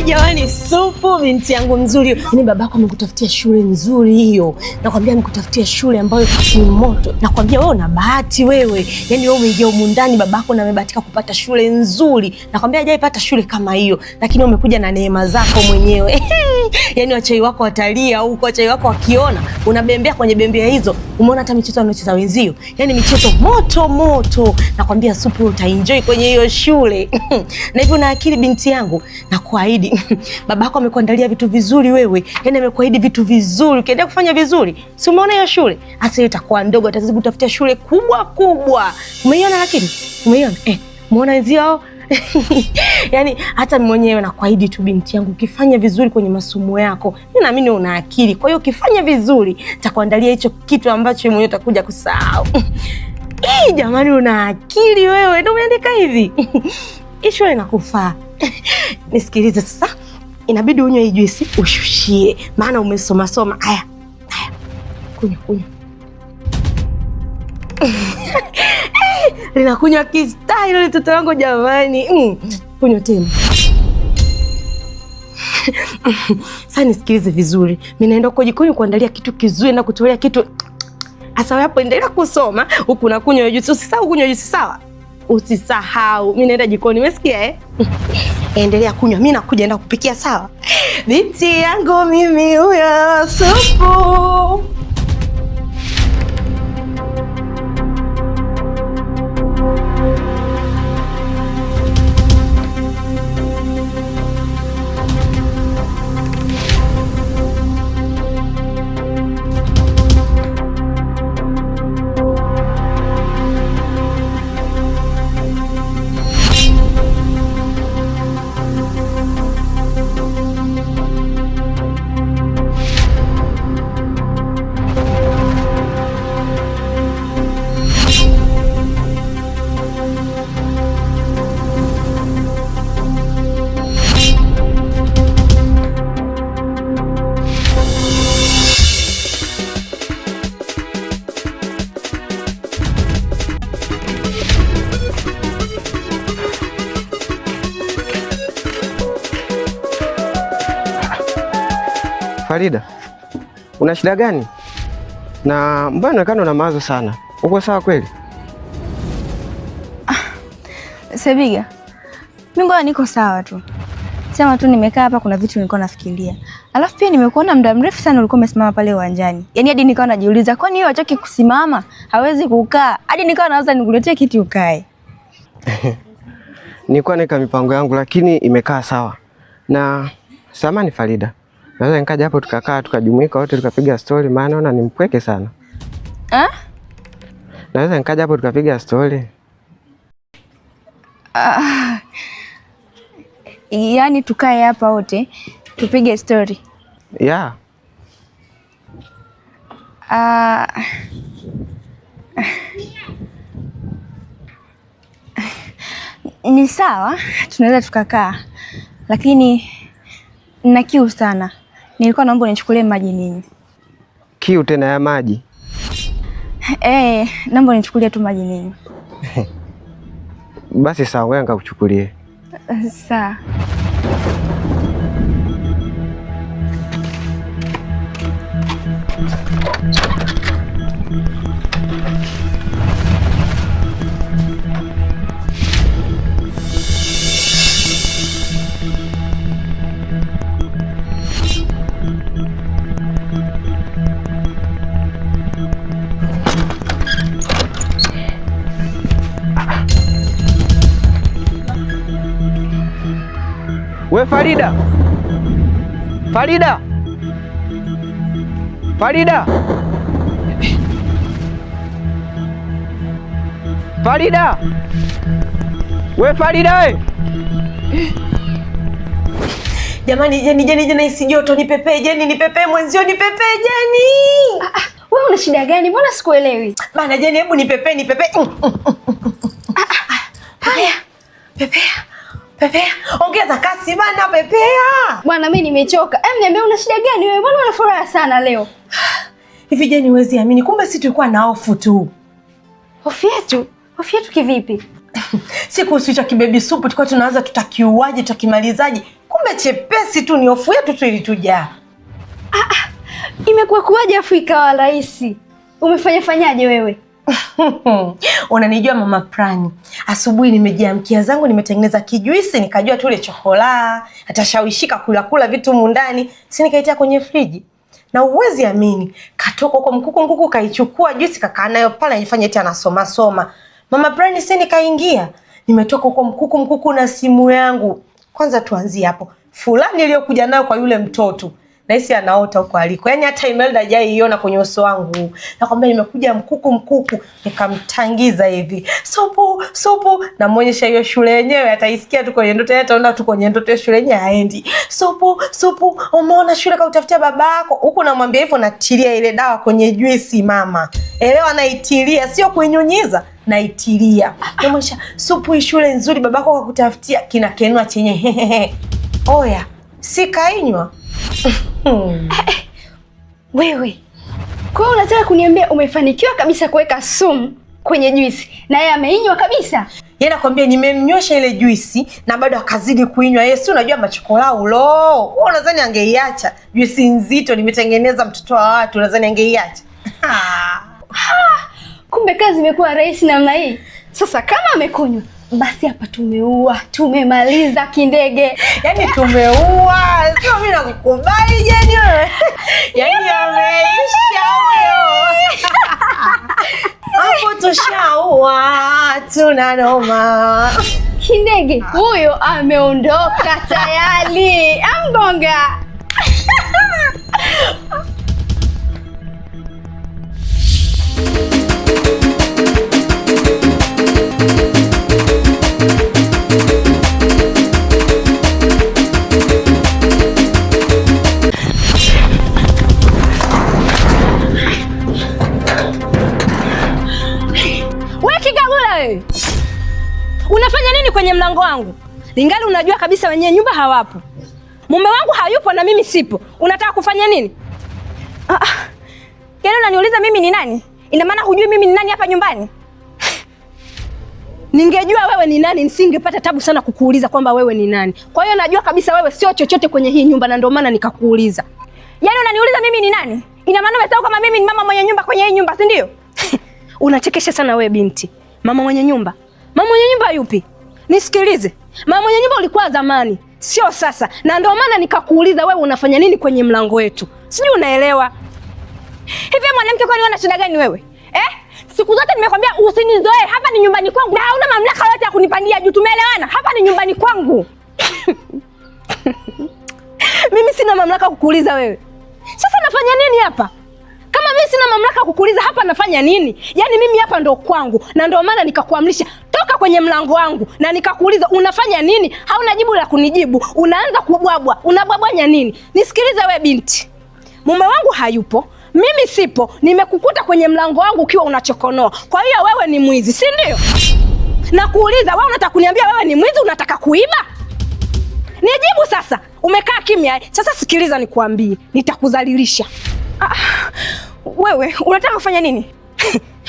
Jamani, supu binti yangu mzuri. Yaani babako amekutafutia shule nzuri hiyo. Nakwambia amekutafutia shule ambayo ni moto. Nakwambia wewe una bahati wewe. Yaani wewe umeingia humu ndani babako na amebahatika kupata shule nzuri. Nakwambia hajaipata shule kama hiyo, lakini umekuja na neema zako mwenyewe. Yaani wachai wako watalia huko, wachai wako wakiona unabembea kwenye bembea hizo. Umeona hata michezo wanaocheza wenzio. Yaani michezo moto moto. Nakwambia supu utaenjoy kwenye hiyo shule. Na hivyo na akili binti yangu, na kuahidi babako amekuandalia vitu vizuri wewe. Yaani amekuahidi vitu vizuri. Ukiendelea kufanya vizuri, si umeona hiyo shule? Asa itakuwa ndogo, atazidi kutafutia shule kubwa kubwa. Umeiona lakini? Umeiona? Umeona wenzio hao? Yaani hata mwenyewe na kuahidi tu binti yangu, ukifanya vizuri kwenye masomo yako, mimi naamini una akili. Kwa hiyo ukifanya vizuri, nitakuandalia hicho kitu ambacho mwenyewe utakuja kusahau. Jamani una akili wewe. Ndio umeandika hivi. Isho inakufaa. Nisikilize sasa. Inabidi unywe hii juisi ushushie. Maana umesoma soma. Haya. Kunywa. Linakunywa kistyle ile mtoto wangu jamani. Kunywa tena. Sasa nisikilize vizuri. Mimi naenda kwa jikoni kuandalia kitu kizuri na kutolea kitu. Asa hapo endelea kusoma huku na kunywa juisi. Usisahau kunywa juisi sawa? Usisahau. Mimi naenda jikoni, umesikia Endelea kunywa. Mimi nakuja enda kupikia sawa? Binti yangu mimi huyo supu. Farida, una shida gani? Na mbona unaonekana una mawazo sana? Uko sawa kweli? Sebiga, mimi ngoja niko sawa tu. Sema tu nimekaa hapa kuna vitu nilikuwa nafikiria. Alafu pia nimekuona muda mrefu sana ulikuwa umesimama pale uwanjani. Yaani hadi nikawa najiuliza kwani yeye hachoki kusimama? Hawezi kukaa. Hadi nikawa naanza nikuletee kiti ukae. Nilikuwa nika mipango yangu lakini imekaa sawa. Na samahani Farida. Naweza nikaja hapo tukakaa tukajumuika wote tukapiga story maana naona ni mpweke sana. Naweza nikaja hapo tukapiga story. Yaani tukae hapa wote tupige story. Yeah. Ni sawa, tunaweza tukakaa. Lakini nina kiu sana. Nilikuwa naomba unichukulie maji nini. Kiu tena ya maji? Naomba unichukulie tu maji nini. Basi sawa, wewe ngakuchukulie. Sawa. We Farida! Farida! Farida! Farida! We Farida! Jamani, Jeni isi joto nipepee, Jeni nipepee mwenzio nipepee Jeni. Wewe una shida gani? Mbona sikuelewi? Bana Jeni hebu nipepee. Haya. Pepea. Ongeza kasi bana pepea. Bwana mimi nimechoka. Niambia una shida gani wewe? Mbona una furaha sana leo? Hivi Jeni huwezi amini kumbe sisi tulikuwa na hofu tu. Hofu yetu? Hofu yetu kivipi? Si kuhusu hicho kibebi supu tulikuwa tunaanza tutakiuaje, tutakimalizaje. Kumbe chepesi tu, ni hofu yetu tu ilitujaa. Imekuwa kuwaje afu ikawa rahisi? Umefanyaje wewe? Unanijua Mama Prani. Asubuhi nimejiamkia zangu, nimetengeneza kijuisi, nikajua tu ile chokolaa atashawishika kula vitu humu ndani, si nikaitia kwenye friji. Na uwezi amini, katoka huko mkuku kaichukua juisi kakaa nayo pale anifanya eti anasoma. Mama Prani si nikaingia. Nimetoka huko mkuku na simu yangu. Kwanza tuanzie hapo. Fulani iliyokuja nayo kwa yule mtoto. Naisi anaota huko aliko. Yaani hata Imelda hajaiona kwenye uso wangu. Nakwambia nimekuja mkuku nikamtangiza hivi. Sopo namuonyesha hiyo shule yenyewe, ataisikia tu kwenye ndoto, ataona tu kwenye ndoto shule yenyewe haendi. Sopo, umeona shule kautafutia babako. Huko namwambia hivyo, natilia ile dawa kwenye juisi mama. Elewa, naitilia, sio kuinyunyiza, naitilia. Namwonyesha supu shule nzuri babako kakutafutia, kinakenua chenye. Oya, si kainywa. Wewe, kwa hiyo unataka kuniambia umefanikiwa kabisa kuweka sumu kwenye juisi na yeye ameinywa kabisa? Yeye nakwambia nimemnywesha ile juisi na bado akazidi kuinywa. Yeye si unajua machokolao lo. Wewe unadhani angeiacha? Juisi nzito nimetengeneza mtoto wa watu, unadhani angeiacha? Kumbe kazi imekuwa rahisi namna hii. Sasa kama amekunywa, basi hapa tumemaliza kindege. Yaani tumeua. Sio mimi nakukubali jeni wewe. Yaani ameisha huyo. Hapo tushaua, tunanoma. Kindege huyo ameondoka tayari. Amgonga. Unafanya nini kwenye mlango wangu? Ningali unajua kabisa wenye nyumba hawapo. Mume wangu hayupo na mimi sipo. Unataka kufanya nini? Yaani unaniuliza mimi ni nani? Ina maana hujui mimi ni nani hapa nyumbani? Ningejua wewe ni nani nisingepata tabu sana kukuuliza kwamba wewe ni nani. Kwa hiyo najua kabisa wewe sio chochote kwenye hii nyumba na ndio maana nikakuuliza. Yaani unaniuliza mimi ni nani? Ina maana umesahau kama mimi ni mama mwenye nyumba kwenye hii nyumba, si ndio? Unachekesha sana wewe binti. Mama mwenye nyumba? Mama mwenye nyumba yupi? Nisikilize. Mama mwenye nyumba ulikuwa zamani, sio sasa. Na ndio maana nikakuuliza wewe unafanya nini kwenye mlango wetu. Sijui unaelewa. Hivi mwanamke kwani una shida gani wewe? Siku zote nimekwambia usinizoe. Hapa ni nyumbani kwangu. Na hauna mamlaka yote ya kunipandia juu, tumeelewana? Hapa ni nyumbani kwangu. Mimi sina mamlaka kukuuliza wewe. Sasa nafanya nini hapa? Kama mimi sina mamlaka kukuuliza hapa nafanya nini? Yaani mimi hapa ndo kwangu na ndio maana nikakuamrisha toka kwenye mlango wangu na nikakuuliza unafanya nini? Hauna jibu la kunijibu. Unaanza kubwabwa. Unabwabwanya nini? Nisikilize wewe binti. Mume wangu hayupo, mimi sipo, nimekukuta kwenye mlango wangu ukiwa unachokonoa. Kwa hiyo wewe ni mwizi, si ndio? Nakuuliza wewe unataka kuniambia wewe ni mwizi, unataka kuiba? Nijibu sasa. Umekaa kimya. Sasa sikiliza nikuambie, nitakudhalilisha. Wewe unataka kufanya nini?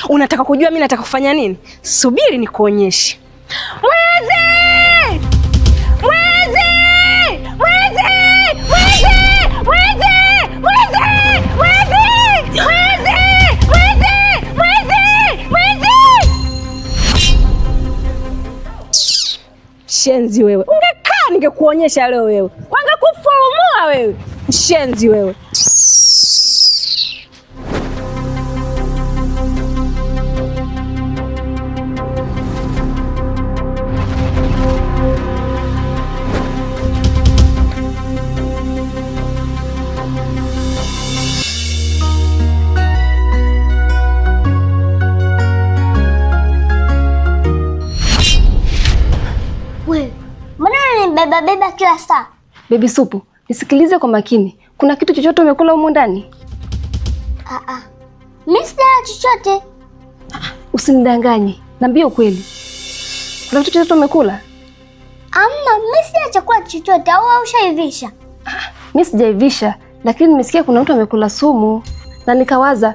Unataka kujua mimi nataka kufanya nini? Subiri nikuonyeshe. Mwizi! Mwizi! Mwizi! Mwizi! Mwizi! Mwizi! Mwizi! Mwizi! Mwizi! Mwizi! Shenzi wewe. Ungekaa ningekuonyesha leo wewe. Wangekufurumua wewe. Shenzi wewe. Beba kila saa. Baby Supu, nisikilize kwa makini. Kuna kitu chochote umekula humu ndani? Mimi sijala chochote. Usinidanganye. Niambie ukweli. Kuna kitu chochote umekula? Amna, mimi sijala chakula chochote. Au ushaivisha? Mimi sijaivisha, lakini nimesikia kuna mtu amekula sumu na nikawaza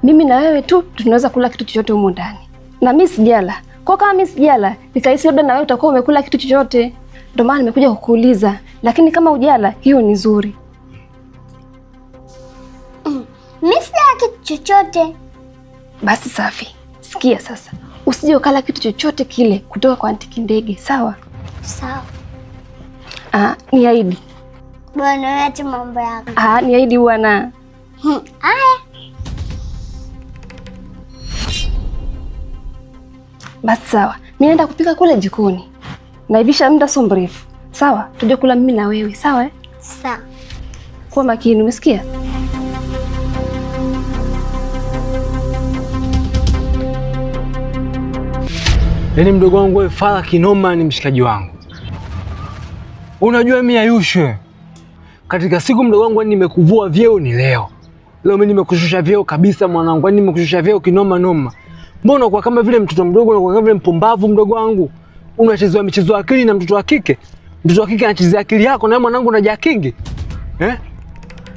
mimi na wewe tu tunaweza kula kitu chochote humu ndani. Na mimi sijala. Kwa kama mimi sijala, nikahisi labda na wewe utakuwa umekula kitu chochote. Ndio maana nimekuja kukuuliza. Lakini kama hujala, hiyo ni nzuri. Mimi sijala kitu chochote. Basi safi. Sikia sasa. Usije ukala kitu chochote kile kutoka kwa Aunti Kindege, sawa? Sawa. Niahidi. Bwana, acha mambo yako. Niahidi bwana. Haya. Basi sawa. Mimi naenda kupika kule jikoni. Naivisha muda sio mrefu. Sawa? Tuje kula mimi na wewe, sawa? Sawa. Kuwa makini, umesikia? Yaani mdogo wangu wewe Fala kinoma ni mshikaji wangu. Unajua mimi Ayushe. Katika siku mdogo wangu nimekuvua vyeo ni leo. Leo mimi nimekushusha vyeo kabisa mwanangu, nimekushusha vyeo kinoma noma. Mbona kwa kama vile mtoto mdogo, unakuwa kama vile mpumbavu mdogo wangu? Unachezea michezo akili na mtoto wa kike. Mtoto wa kike anachezea akili yako na mwanangu unajaa kingi.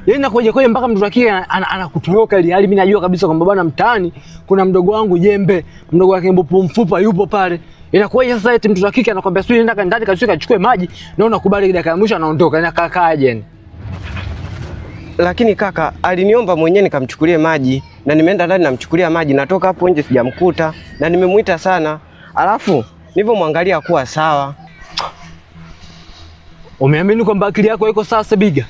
Yaani nakuja mpaka mtoto wa kike anakutoroka ile hali. Mimi najua kabisa kwamba bwana mtaani kuna mdogo wangu Jembe, mdogo wake Mbopo Mfupa yupo pale. Inakuwa sasa eti mtoto wa kike anakuambia sio nenda ndani kachukue maji na unakubali dakika ya mwisho anaondoka. Na kakaaje? Lakini kaka aliniomba mwenyewe nikamchukulie maji na nimeenda ndani namchukulia maji, natoka hapo nje sijamkuta na nimemuita sana. Alafu nilipomwangalia kuwa sawa. Umeamini kwamba akili yako haiko sawa Sebiga?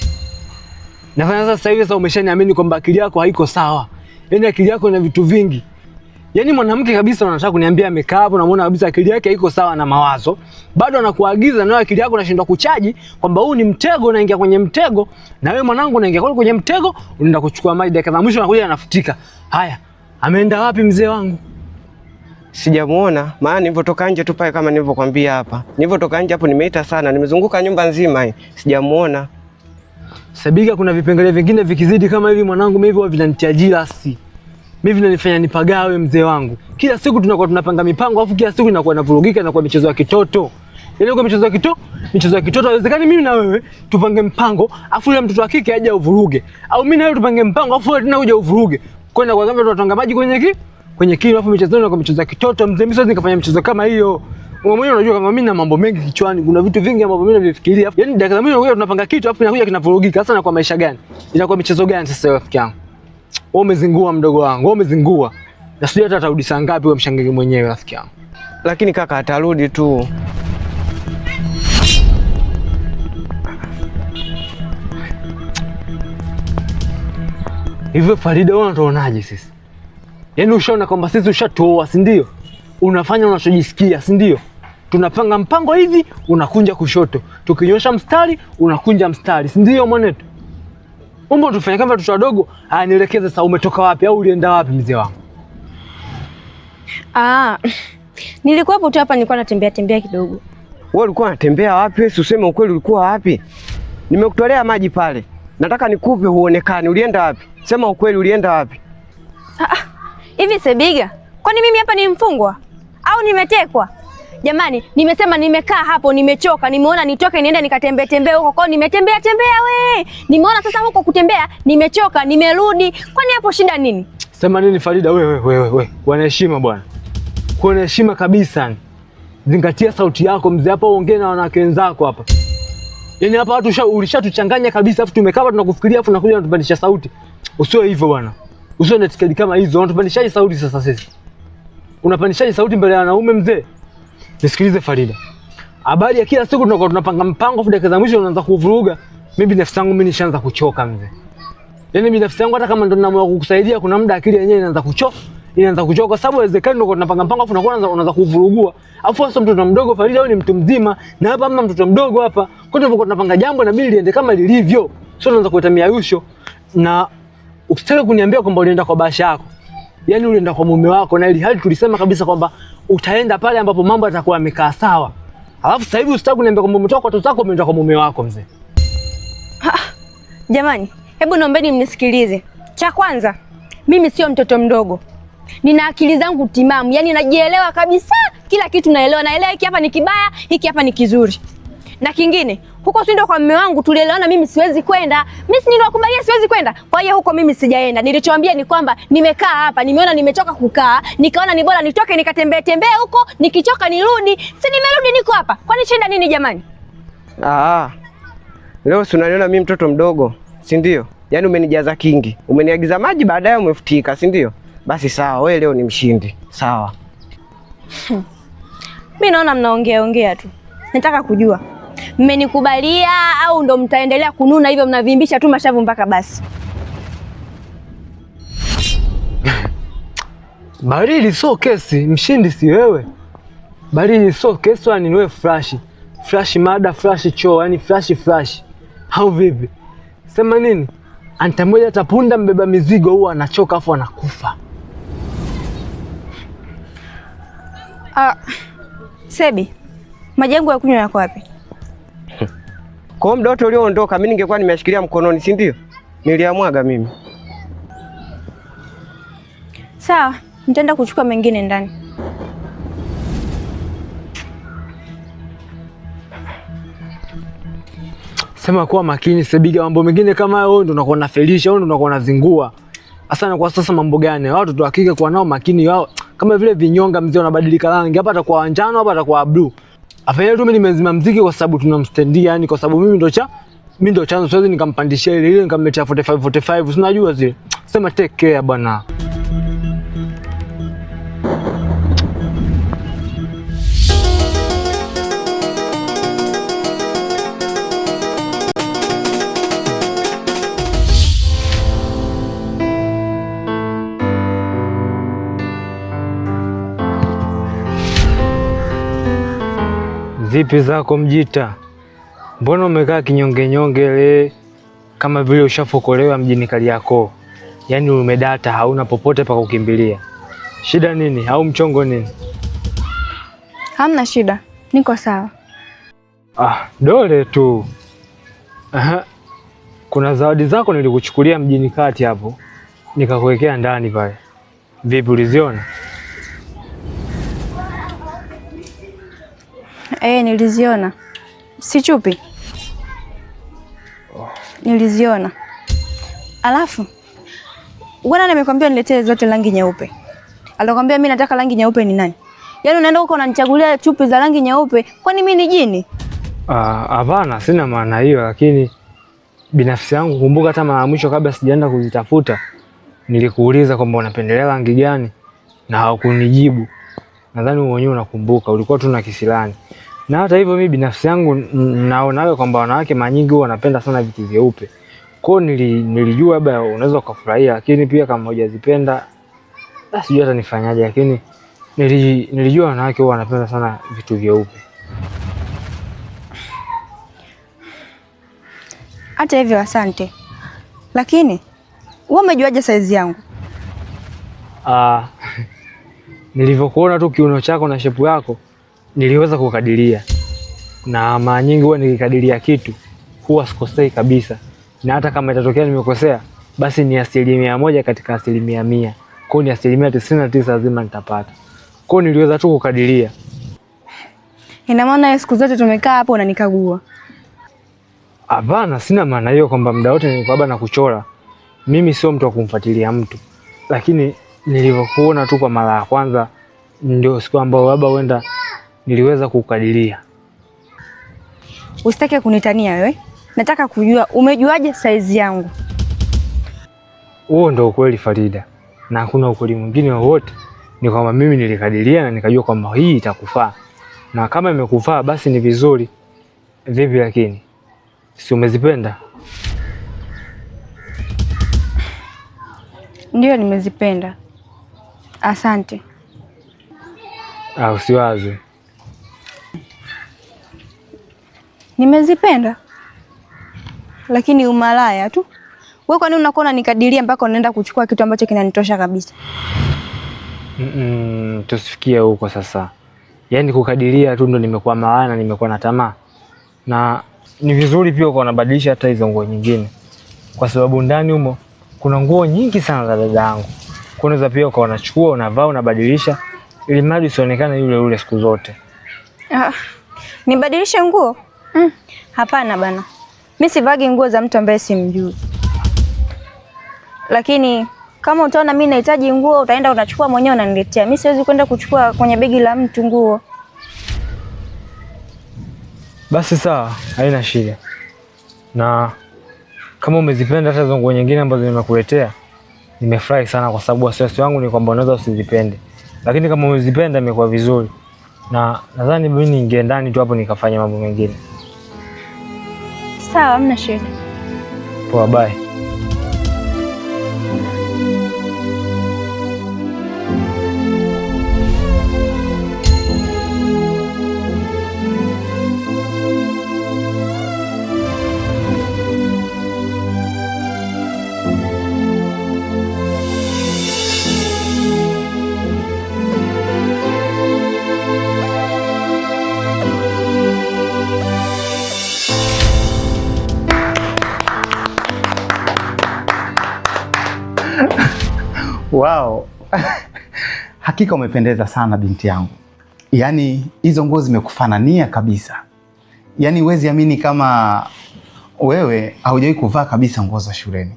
Na sasa hivi umeshaniamini kwamba akili yako haiko sawa. Yaani akili yako ina vitu vingi. Yaani mwanamke kabisa unataka kuniambia amekaa hapo unamuona kabisa akili yake haiko sawa na mawazo. Bado anakuagiza na akili yako unashindwa kuchaji kwamba huu ni mtego, unaingia kwenye mtego na wewe mwanangu unaingia kwenye mtego, unaenda kuchukua maji dakika za mwisho anakuja anafutika. Haya, ameenda wapi mzee wangu? Sijamuona, maana nilipotoka nje tu pale kama nilivyokuambia hapa. Nilipotoka nje hapo nimeita sana, nimezunguka nyumba nzima hii. Sijamuona. Sebiga, kuna vipengele vingine vikizidi kama hivi mwanangu mimi hivyo vinanitia jilasi. Mimi vinanifanya nipagawe mzee wangu. Kila siku tunakuwa tunapanga mipango afu kila siku inakuwa inavurugika na kwa michezo ya kitoto. Yaani kwa michezo ya kitoto haiwezekani mimi na wewe tupange mpango afu yule mtoto wa kike aje uvuruge. Au mimi na wewe tupange mpango afu wewe tena uje uvuruge. Kwenda kwa kama tunatanga maji kwenye kilo afu michezo na kwa michezo ya kitoto mzee, mimi siwezi nikafanya michezo kama hiyo. Wewe mwenyewe unajua kama mimi na mambo mengi kichwani, kuna vitu vingi ambavyo mimi navifikiria. Yaani dakika za mwisho tunapanga kitu afu inakuja kinavurugika. Sasa na kwa maisha gani? Inakuwa michezo gani sasa rafiki yangu? Wewe umezingua mdogo wangu, wewe umezingua. Na sijui hata atarudi saa ngapi wewe mshangege mwenyewe rafiki yangu. Lakini kaka atarudi tu. Hivyo Farida wewe unatuonaje sisi? Yaani ushaona kwamba sisi ushatoa, si ndio? Unafanya unachojisikia, si ndio? Tunapanga mpango hivi, unakunja kushoto. Tukinyosha mstari, unakunja mstari, si ndio mwanetu? Umbo tufanye kama watoto wadogo, nielekeze sasa umetoka wapi au ulienda wapi mzee wangu? Nilikuwa hapo tu hapa nilikuwa natembea kidogo. Wewe ulikuwa unatembea wapi? Wewe useme ukweli, ulikuwa wapi? Nimekutolea maji pale. Nataka nikupe uonekane. Ulienda wapi? Sema ukweli, ulienda wapi? Hivi Sebiga, kwani mimi hapa ni mfungwa au nimetekwa? Jamani, nimesema nimekaa hapo, nimechoka, nimeona nitoke niende nikatembea huko. Kwa nimetembea we. Nimeona sasa huko kutembea, nimechoka, nimerudi. Kwani hapo shida nini? Sema nini Farida wewe. Kwa heshima bwana. Kwa heshima kabisa. Zingatia sauti yako mzee, hapa ongea na wanawake wenzako hapa. Yaani hapa watu ulishatuchanganya kabisa, afu tumekaa hapa tunakufikiria afu unakuja unatupandisha sauti. Usiwe hivyo bwana. Usiwe na tiketi kama hizo. Unatupandishaje sauti sasa sisi? Unapandishaje sauti mbele ya wanaume mzee? Nisikilize Farida. Habari ya kila siku tunakuwa tunapanga mpango afu dakika za mwisho unaanza kuvuruga. Mimi binafsi yangu nishaanza kuchoka mzee. Yaani binafsi yangu hata kama ndo ninaamua kukusaidia kuna muda akili yenyewe inaanza kuchoka. Kwa sababu inawezekana tunakuwa tunapanga mpango afu unaanza kuvurugua. Afu sasa mtoto mdogo Farida wewe ni mtu mzima na hapa hamna mtoto mdogo hapa. Kwa hivyo tunapanga jambo na bili liende kama lilivyo. Sio unaanza kuleta miayusho na usitaka kuniambia kwamba ulienda kwa basha yako. Yaani ulienda kwa mume wako na ili hali tulisema kabisa kwamba utaenda pale ambapo mambo yatakuwa yamekaa sawa. Alafu sasa hivi usitaka kuniambia kwamba umetoka kwa watoto wako umeenda kwa mume wako mzee. Jamani, hebu naombeni mnisikilize. Cha kwanza, mimi sio mtoto mdogo. Nina akili zangu timamu, yaani najielewa kabisa. Kila kitu naelewa hiki hapa ni kibaya, hiki hapa ni kizuri. Na kingine, huko si ndio kwa mume wangu tulielewana mimi siwezi kwenda. Mimi si niliwakubalia siwezi kwenda. Kwa hiyo huko mimi sijaenda. Nilichoambia ni kwamba nimekaa hapa, nimeona nimechoka kukaa, nikaona ni bora nitoke nikatembee huko, nikichoka nirudi. Si nimerudi niko hapa. Kwani shida nini jamani? Leo si unaniona mimi mtoto mdogo, si ndio? Yaani umenijaza kingi. Umeniagiza maji baadaye umefutika, si ndio? Basi sawa, wewe leo ni mshindi. Sawa. Mimi naona mnaongea tu. Nataka kujua mmenikubalia au ndo mtaendelea kununa hivyo mnavimbisha tu mashavu mpaka basi? Baridi so kesi, mshindi si wewe. Baridi so kesi ni wewe flash mada, flash choo, yani flash. Au vipi? Sema nini? Anta moja tapunda mbeba mizigo huwa anachoka afu anakufa. Sebi, maji yangu ya kunywa yako wapi? Kwa muda wote ulioondoka mimi ningekuwa nimeshikilia mkononi, si ndio? Niliamwaga mimi. Sawa, nitaenda kuchukua mengine ndani. Sema kuwa makini Sebiga, mambo mengine kama hayo ndo unakuwa unafelisha, ndo unakuwa unazingua. Hasa kwa sasa mambo gani? Watu tu hakika kwa nao makini wao. Kama vile vinyonga mzee unabadilika rangi, hapa atakuwa njano, hapa atakuwa blue. Afanye tu mimi nimezima mziki kwa sababu tunamstendia, yani kwa sababu mimi ndo chanzo, siwezi nikampandishia ile nikamletea 45 si unajua zile. Sema take care bwana. Zipi zako Mjita? Mbona umekaa kinyonge le kama vile ushafokolewa mjini Kariakoo? Yaani umedata, hauna popote pa kukimbilia. Shida nini? Au mchongo nini? Hamna shida, niko sawa. Dole tu. Kuna zawadi zako nilikuchukulia mjini kati hapo, nikakuwekea ndani pale. Vipi, uliziona? Niliziona. Si chupi? Niliziona. Alafu bwana nimekwambia niletee zote rangi nyeupe. Alikwambia mimi nataka rangi nyeupe ni nani? Yaani unaenda huko unanichagulia chupi za rangi nyeupe, kwani mimi ni jini? Hapana, sina maana hiyo, lakini binafsi yangu kumbuka hata mara mwisho kabla sijaenda kuzitafuta nilikuuliza kwamba unapendelea rangi gani na haukunijibu. Nadhani wewe mwenyewe unakumbuka, ulikuwa tu na kisilani. Na hata hivyo mimi binafsi yangu naonaga kwamba wanawake mara nyingi huwa wanapenda sana vitu vyeupe. Kwa hiyo nilijua labda unaweza kufurahia, lakini pia kama hujazipenda basi sijui hata nifanyaje, lakini nilijua wanawake huwa wanapenda sana vitu vyeupe. Hata hivyo asante. Lakini wewe umejuaje size yangu? Nilivyokuona tu kiuno chako na shepu yako niliweza kukadiria. Na mara nyingi huwa nikikadiria kitu huwa sikosei kabisa. Na hata kama itatokea nimekosea basi ni 1% katika 100. Kwa hiyo ni 99% lazima nitapata. Kwa hiyo niliweza tu kukadiria. Ina maana siku zote tumekaa hapo unanikagua? Hapana, sina maana hiyo kwamba muda wote nilikuwa bado nakuchora. Mimi sio mtu wa kumfuatilia mtu. Lakini nilivyokuona tu kwa mara ya kwanza ndio siku ambayo labda uenda niliweza kukadiria. Usitake kunitania wewe. Nataka kujua umejuaje size yangu? Huo ndio ukweli Farida. Na hakuna ukweli mwingine wowote. Ni kwamba mimi nilikadiria na nikajua kwamba hii itakufaa. Na kama imekufaa basi ni vizuri. Vipi lakini? Si umezipenda? Ndio nimezipenda. Asante. Usiwaze. Nimezipenda. Lakini umalaya tu. Wewe kwa nini unakuwa unikadiria mpaka unaenda kuchukua kitu ambacho kinanitosha kabisa? Tusifikie huko sasa. Yaani kukadiria tu ndo nimekuwa malaya na nimekuwa na tamaa. Na ni vizuri pia uko unabadilisha hata hizo nguo nyingine. Kwa sababu ndani humo kuna nguo nyingi sana za dada yangu. Unaweza pia uko unachukua, unavaa, unabadilisha ili mradi usionekane yule siku zote. Nibadilishe nguo? Hapana bana, mi sivagi nguo za mtu ambaye simjui, lakini kama utaona mi nahitaji nguo utaenda unachukua mwenyewe unaniletea. Mi siwezi kwenda kuchukua kwenye begi la mtu nguo. Basi sawa, haina shida. Na kama umezipenda hata hizo nguo nyingine ambazo nimekuletea, nimefurahi sana, kwa sababu wasiwasi wangu ni kwamba unaweza usizipende, lakini kama umezipenda imekuwa vizuri, na nadhani mimi niingie ndani tu hapo nikafanya mambo mengine. Sawa, hamna shida. Poa, bye. Wow. Hakika umependeza sana binti yangu. Yaani hizo nguo zimekufanania kabisa. Yaani huwezi amini kama wewe haujawahi kuvaa kabisa nguo za shuleni.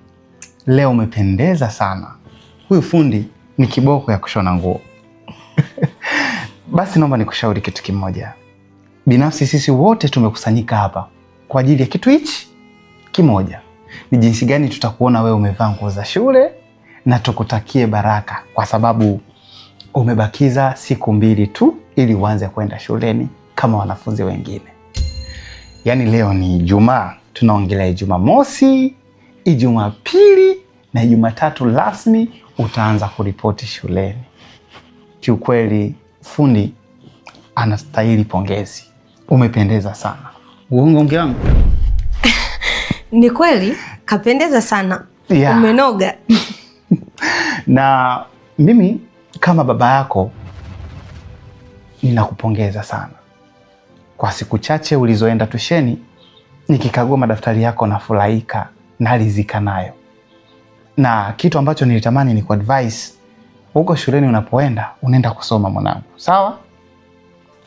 Leo umependeza sana. Huyu fundi ni kiboko ya kushona nguo. Basi naomba nikushauri kitu kimoja. Binafsi sisi wote tumekusanyika hapa kwa ajili ya kitu hichi kimoja. Ni jinsi gani tutakuona wewe umevaa nguo za shule na tukutakie baraka, kwa sababu umebakiza siku 2 tu ili uanze kwenda shuleni kama wanafunzi wengine. Yaani leo ni Ijumaa, tunaongelea Ijumaa mosi, Ijumaa pili na Ijumaa tatu rasmi utaanza kuripoti shuleni. Kiukweli fundi anastahili pongezi. Umependeza sana. Uongo mke wangu? Ni kweli kapendeza sana. Yeah. Umenoga. Na mimi kama baba yako ninakupongeza sana kwa siku chache ulizoenda tusheni. Nikikagua madaftari yako nafurahika na alizika nayo, na kitu ambacho nilitamani ni kuadvise huko shuleni unapoenda, unaenda kusoma mwanangu, sawa?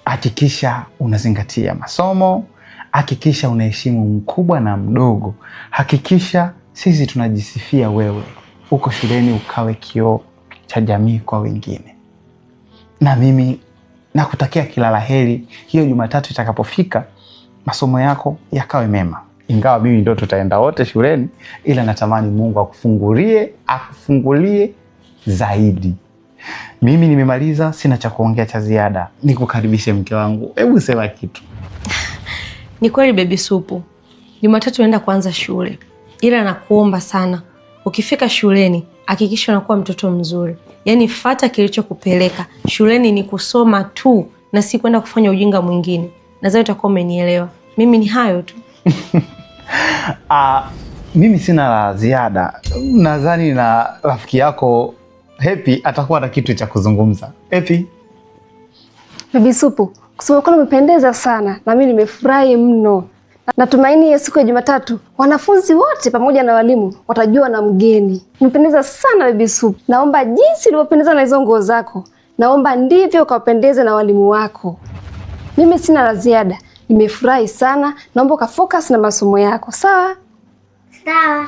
Hakikisha unazingatia masomo, hakikisha unaheshimu mkubwa na mdogo, hakikisha sisi tunajisifia wewe huko shuleni ukawe kioo cha jamii kwa wengine. Na mimi nakutakia kila la heri. Hiyo Jumatatu itakapofika masomo yako yakawe mema. Ingawa mimi ndio tutaenda wote shuleni, ila natamani Mungu akufungulie zaidi. Mimi nimemaliza, sina cha kuongea cha ziada. Nikukaribishe mke wangu. Hebu sema kitu. Ni kweli baby Supu, Jumatatu naenda kuanza shule, ila nakuomba sana ukifika shuleni hakikisha unakuwa mtoto mzuri. Yaani fuata kilichokupeleka shuleni, ni kusoma tu na si kwenda kufanya ujinga mwingine. Nadhani utakuwa umenielewa. Mimi ni hayo tu. Mimi sina la ziada. Nadhani na rafiki yako Happy atakuwa na kitu cha kuzungumza. Happy. Bibi Supu, kusema kweli umependeza sana na mimi nimefurahi mno. Natumaini ya siku ya Jumatatu wanafunzi wote pamoja na walimu watajua na mgeni. Umependeza sana Bibi Supu. Naomba jinsi ulivyopendeza na hizo nguo zako, naomba ndivyo ukapendeze na walimu wako. Mimi sina la ziada. Nimefurahi sana. Naomba ukafocus na masomo yako. Sawa? Sawa.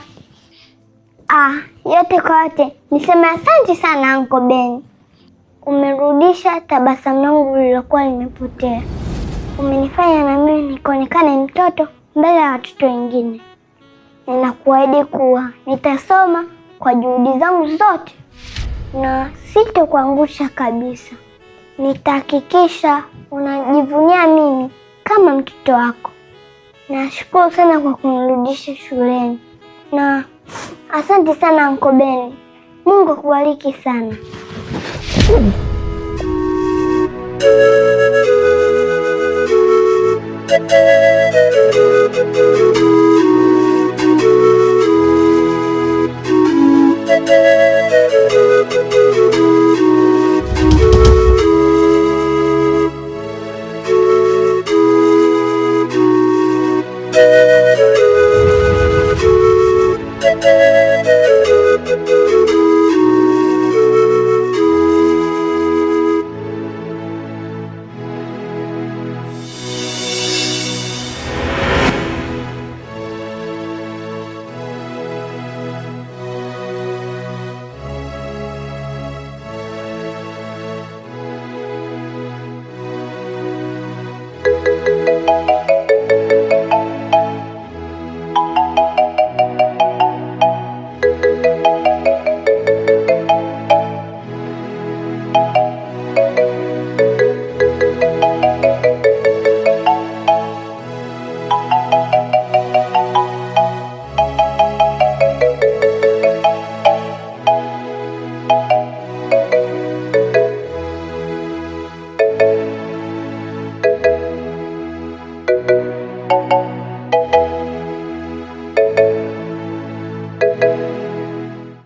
Yote kwa yote niseme asante sana Uncle Ben. Umerudisha tabasamu langu lililokuwa limepotea. Umenifanya na mimi nikaonekane mtoto mbele ya watoto wengine. Ninakuahidi kuwa nitasoma kwa juhudi zangu zote na sitokuangusha kabisa. Nitahakikisha unajivunia mimi kama mtoto wako. Nashukuru sana kwa kunirudisha shuleni. Na asante sana Uncle Ben. Mungu akubariki sana. Bye.